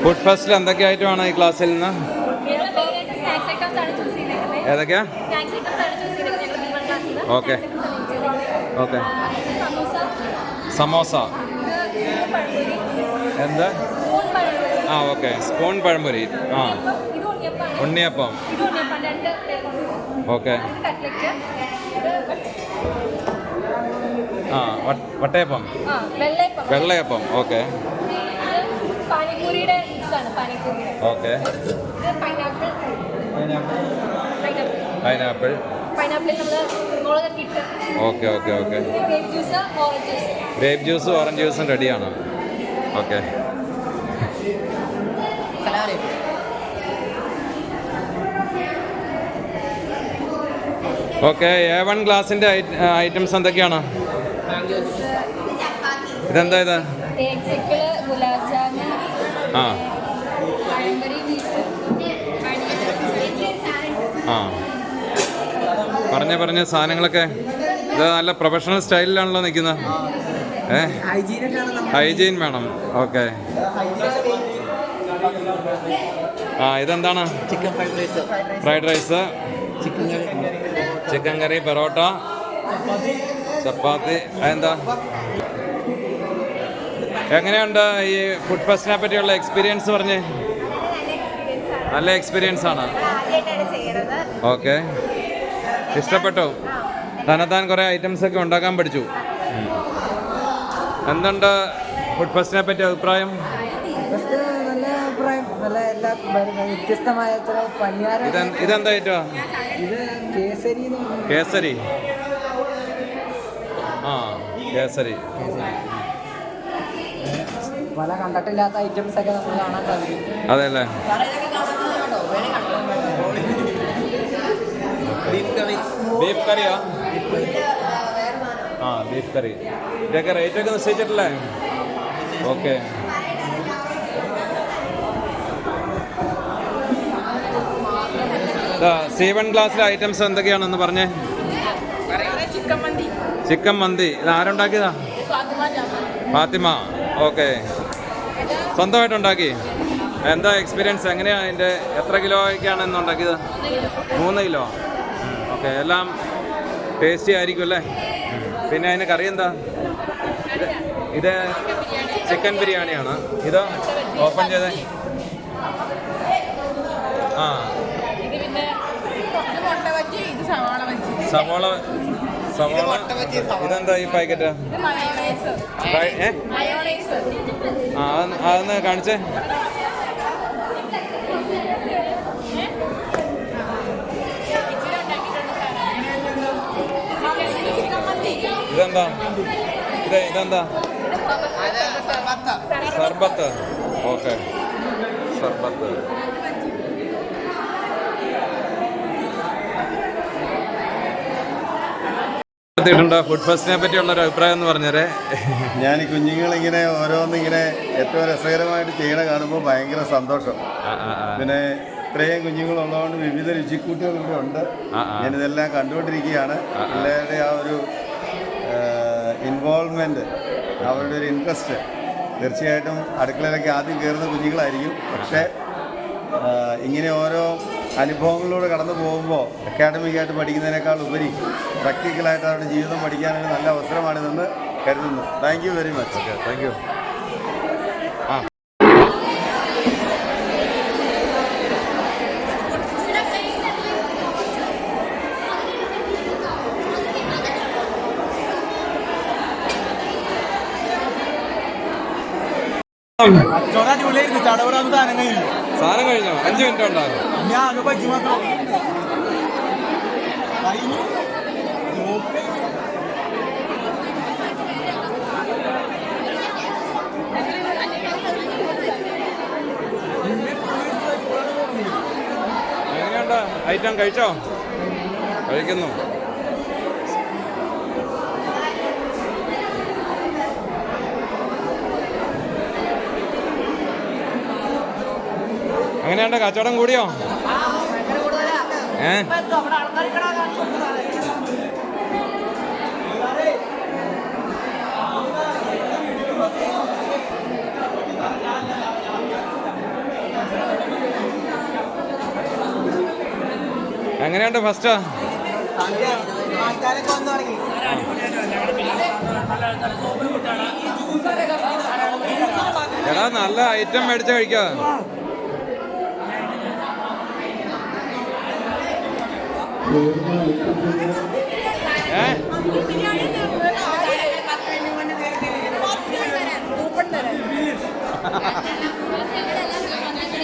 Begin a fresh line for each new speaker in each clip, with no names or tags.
Food ഫെസ്റ്റിൽ എന്തൊക്കെ ഐറ്റമാണ് ഈ ക്ലാസ്സിൽ നിന്ന്? ഏതൊക്കെയാ? Okay okay. സമോസ എന്താ? ആ ഓക്കെ. സ്പൂൺ പഴംപൊരി. ആ ഉണ്ണിയപ്പം. ഓക്കെ. ആ വട്ടയപ്പം. വെള്ളയപ്പം. Okay okay. Pineapple. Okay okay okay. Grape ജ്യൂസും ഓറഞ്ച് ജ്യൂസും റെഡിയാണ്. ഓക്കെ. ഓക്കെ. A1 ക്ലാസിൻ്റെ ഐറ്റംസ് എന്തൊക്കെയാണ്? ഇതെന്താ ഇത്? ആ ആ പറഞ്ഞ സാധനങ്ങളൊക്കെ ഇത് നല്ല പ്രൊഫഷണൽ സ്റ്റൈലിലാണല്ലോ നിൽക്കുന്നത്. ഹൈജീൻ വേണം. ഓക്കെ. ആ ഇതെന്താണ്? ഫ്രൈഡ് റൈസ്, ചിക്കൻ കറി, പൊറോട്ട, ചപ്പാത്തി. അതെന്താ? എങ്ങനെയുണ്ട് ഈ ഫുഡ് ഫെസ്റ്റിനെ പറ്റിയുള്ള എക്സ്പീരിയൻസ് പറഞ്ഞേ? നല്ല എക്സ്പീരിയൻസ് ആണ്. ഓക്കെ. ഇഷ്ടപ്പെട്ടു? തന്നെത്താൻ കുറേ ഐറ്റംസ് ഒക്കെ ഉണ്ടാക്കാൻ പഠിച്ചു. എന്തുണ്ട് ഫുഡ് ഫെസ്റ്റിനെ പറ്റി അഭിപ്രായം? ഇതെന്താ ഐറ്റമാ? കേസരി. ആ കേസരി.
പല കണ്ടിട്ടില്ലാത്ത ഐറ്റംസ് ഒക്കെ നമുക്ക് കാണാൻ സാധിക്കും.
അതെല്ലേ? ബീഫ് കറിയാ? ആ ബീഫ് കറി. ഇതൊക്കെ റേറ്റ് ഒക്കെ നിശ്ചയിച്ചിട്ടില്ലേ? ഓക്കെ. C1 ക്ലാസ്സിലെ ഐറ്റംസ് എന്തൊക്കെയാണെന്ന് പറഞ്ഞേ. ചിക്കൻ മന്തി. ഇത് ആരുണ്ടാക്കിയതാ? ഫാത്തിമ. ഓക്കെ. സ്വന്തമായിട്ടുണ്ടാക്കി? എന്താ എക്സ്പീരിയൻസ്? എങ്ങനെയാണ് അതിൻ്റെ? എത്ര കിലോയ്ക്കാണ് ഇന്ന് ഉണ്ടാക്കിയത്? 3 കിലോ. ഓക്കെ. എല്ലാം ടേസ്റ്റി ആയിരിക്കും അല്ലേ? പിന്നെ അതിന് കറി എന്താ? ഇത് ചിക്കൻ ബിരിയാണിയാണ്. ഇതോ ഓപ്പൺ ചെയ്തേ? ആ സവോള. ഇതെന്താ ഈ പാക്കറ്റ്? ആ അതൊന്ന് കാണിച്ചേ. ഇതെന്താ? ഇതെന്താ? സർബത്ത്. ഓക്കെ. സർബത്ത്. ഫുഡ് ഫെസ്റ്റിനെ പറ്റിയുള്ളൊരു അഭിപ്രായം എന്ന് പറഞ്ഞേരെ.
ഞാൻ ഈ കുഞ്ഞുങ്ങളിങ്ങനെ ഓരോന്നിങ്ങനെ ഏറ്റവും രസകരമായിട്ട് ചെയ്യണ കാണുമ്പോൾ ഭയങ്കര സന്തോഷം. പിന്നെ ഇത്രയും കുഞ്ഞുങ്ങളുള്ളതുകൊണ്ട് വിവിധ രുചിക്കൂട്ടുകൾ ഇവിടെ ഉണ്ട്. ഞാനിതെല്ലാം കണ്ടുകൊണ്ടിരിക്കുകയാണ്. പിള്ളേരുടെ ആ ഒരു ഇൻവോൾവ്മെൻറ്റ്, അവരുടെ ഒരു ഇൻട്രസ്റ്റ്. തീർച്ചയായിട്ടും അടുക്കളയിലൊക്കെ ആദ്യം കയറുന്ന കുഞ്ഞുങ്ങളായിരിക്കും. പക്ഷേ ഇങ്ങനെ ഓരോ അനുഭവങ്ങളിലൂടെ കടന്നു പോകുമ്പോൾ അക്കാഡമിക്കായിട്ട് പഠിക്കുന്നതിനേക്കാൾ ഉപരി പ്രാക്ടിക്കലായിട്ട് അവരുടെ ജീവിതം പഠിക്കാനൊരു നല്ല അവസരമാണിതെന്ന് കരുതുന്നു. Thank you very much.
Okay. Thank you. ആ സാധനം കഴിഞ്ഞോ? 5 മിനിറ്റ് ഉണ്ടാകും. എങ്ങനെയുണ്ട് ഐറ്റം? കഴിച്ചോ? കഴിക്കുന്നു. എങ്ങനെയുണ്ട്? കച്ചവടം കൂടിയോ? എങ്ങനെയുണ്ട് ഫസ്റ്റ്? എടാ നല്ല ഐറ്റം മേടിച്ച് കഴിക്കുക.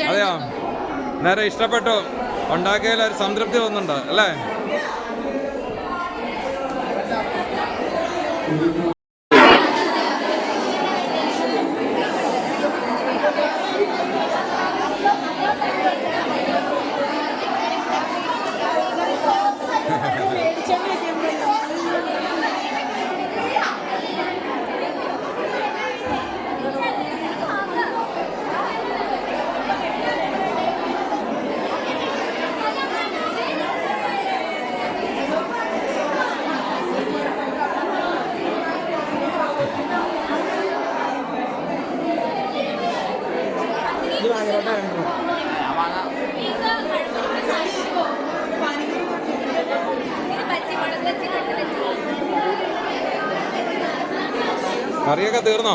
അതെയോ? നേരെ ഇഷ്ടപ്പെട്ടു, ഉണ്ടാക്കിയതിൽ ഒരു സംതൃപ്തി തോന്നുന്നുണ്ട് അല്ലേ? കറിയൊക്കെ തീർന്നോ?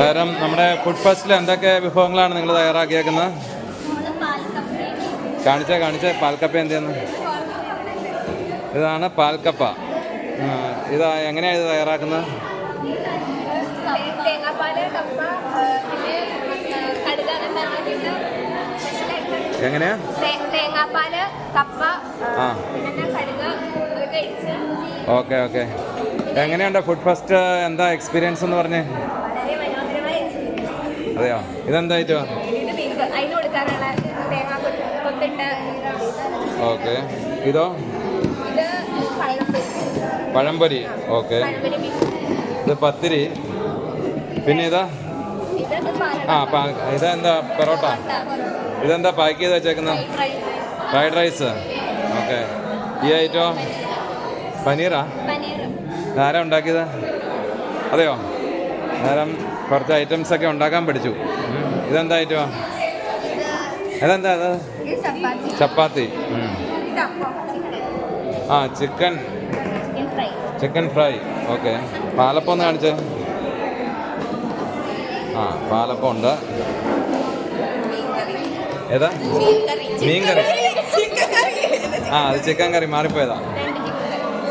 നേരം നമ്മുടെ ഫുഡ് ഫെസ്റ്റിൽ എന്തൊക്കെ വിഭവങ്ങളാണ് നിങ്ങൾ തയ്യാറാക്കിയേക്കുന്നത്? കാണിച്ചേ പാൽക്കപ്പ എന്തെന്ന്. ഇതാണ് പാൽക്കപ്പ. ഇത് എങ്ങനെയാണ് ഇത് തയ്യാറാക്കുന്നത്? എങ്ങനെയാ?
തേങ്ങാപ്പാല്, കപ്പ,
ഓക്കെ ഓക്കെ. എങ്ങനെയുണ്ട് ഫുഡ് ഫെസ്റ്റ്? എന്താ എക്സ്പീരിയൻസ് എന്ന് പറഞ്ഞേ? അതെയോ? ഇതെന്താ ഐറ്റം? ഓക്കെ. ഇതോ? പഴംപൊരി. ഓക്കെ. ഇത് പത്തിരി. പിന്നെ ഇതാ? ഇതെന്താ? പൊറോട്ട. ഇതെന്താ പാക്ക് ചെയ്ത് വെച്ചേക്കുന്നത്? Fried rice. ഓക്കെ. ഈ ഐറ്റോ? പനീറാ? ആരാ ഉണ്ടാക്കിയത്? അതെയോ? നേരം കുറച്ച് ഐറ്റംസൊക്കെ ഉണ്ടാക്കാൻ പഠിച്ചു. ഇതെന്താ ഐറ്റമാ? അതെന്താ അത്? ചപ്പാത്തി. Chicken fry. ഓക്കെ. പാലപ്പം ഒന്ന് കാണിച്ചേ. പാലപ്പം ഉണ്ട്. ഏതാ? മീൻ കറി. അത് ചിക്കൻ കറി മാറിപ്പോയതാ.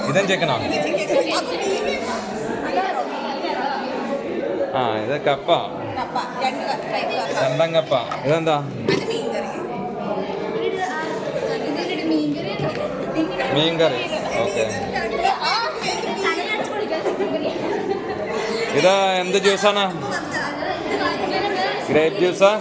ഇതും ചിക്കനോ? ഇത് കപ്പ. രണ്ടാം കപ്പ. ഇതെന്താ? മീൻ കറി. ഓക്കെ. ഇത് എന്ത് ജ്യൂസാണ്? ഗ്രേപ്പ് ജ്യൂസാ?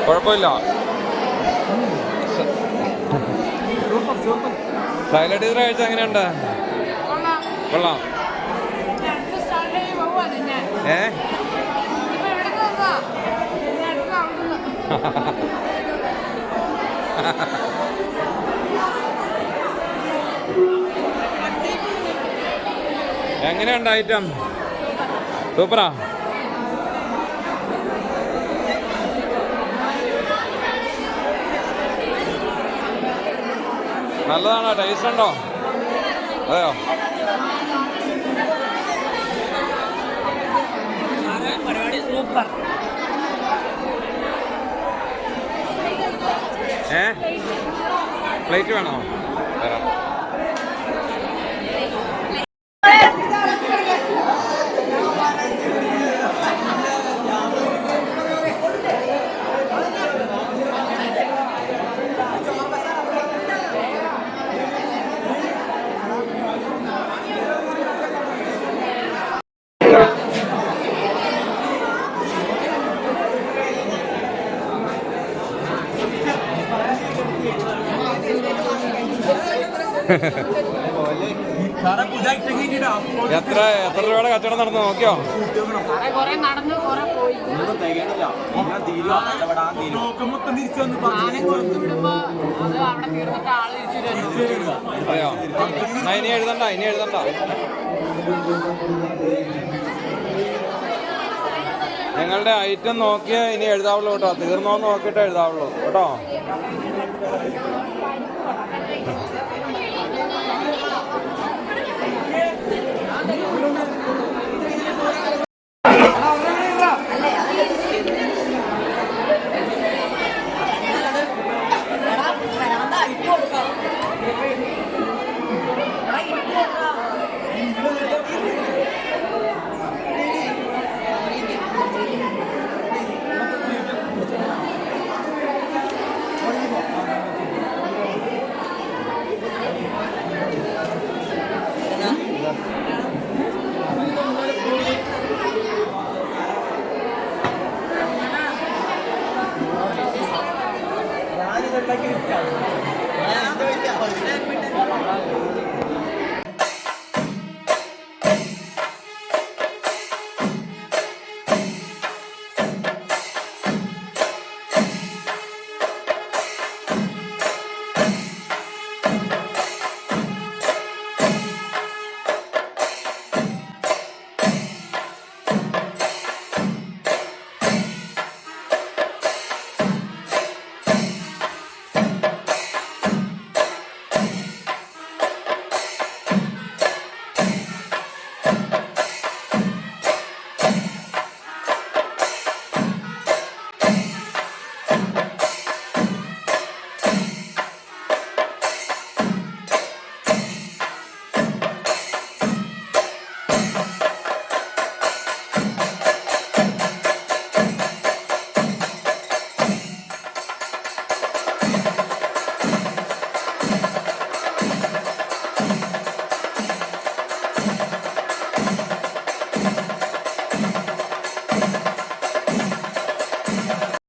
കുഴപ്പമില്ല. സൈലഡ് ടീച്ചർ കഴിച്ച എങ്ങനെയുണ്ട്? കൊള്ളാം. എങ്ങനെയുണ്ട് ഐറ്റം? സൂപ്പറാ. നല്ലതാണോ? ടേസ്റ്റ് ഉണ്ടോ? അതെയോ?
പരിപാടി സൂപ്പർ.
പ്ലേറ്റ് വേണോ? തരാം. എത്ര രൂപയുടെ കച്ചവടം നടന്നു നോക്കിയോ?
കുറെ നടന്നു കുറെ പോയി. വിടുമ്പോ അത് അവിടെ തീർന്നിട്ട് ആള് തിരിച്ചു.
അതെയോ? ഇനി എഴുതണ്ട. നിങ്ങളുടെ ഐറ്റം നോക്കിയേ ഇനി എഴുതാവുള്ളൂ കേട്ടോ. തീർന്നോന്ന് നോക്കിയിട്ട് എഴുതാവുള്ളൂ കേട്ടോ.